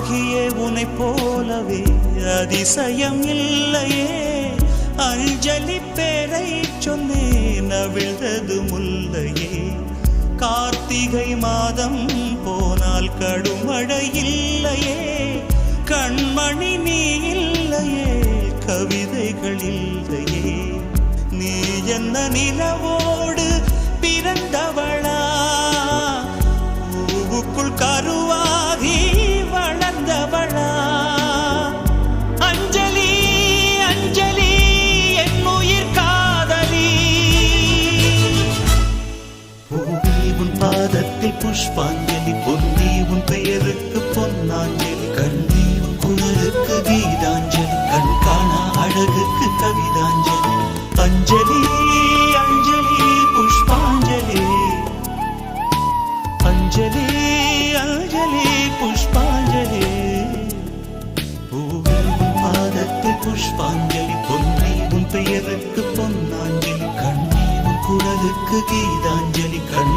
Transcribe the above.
அழகிய உனை போலவே அதிசயம் இல்லையே. அஞ்சலி பேரை சொன்னேன் அவிழ்ந்தது முல்லையே. கார்த்திகை மாதம் போனால் கடுமழை இல்லையே. கண்மணி நீ இல்லையே, கவிதைகள் இல்லையே. நீ என்ன நிலவோடு பிறந்தவளா, பூவுக்குள் கருவாகி வளர்ந்தவளா? அஞ்சலி அஞ்சலி என் உயிர் காதலி. பூவி உன் பாதத்தில் புஷ்பாஞ்சலி, பொன்னி உன் பெயருக்கு பொன்னாஞ்சலி, கண்ணி உன் குரலுக்கு கீதாஞ்சலி, கண் காணா அழகுக்கு கவிதாஞ்சலி. அஞ்சலி அஞ்சலி புஷ்பாஞ்சலி, அஞ்சலி அஞ்சலி புஷ்பாஞ்சலி. பூவி உன் பாதத்தில் புஷ்பாஞ்சலி, பொன்னி உன் பெயருக்கு பொன்னாஞ்சலி, கண்ணி உன் குரலுக்கு கீதாஞ்சலி, கண்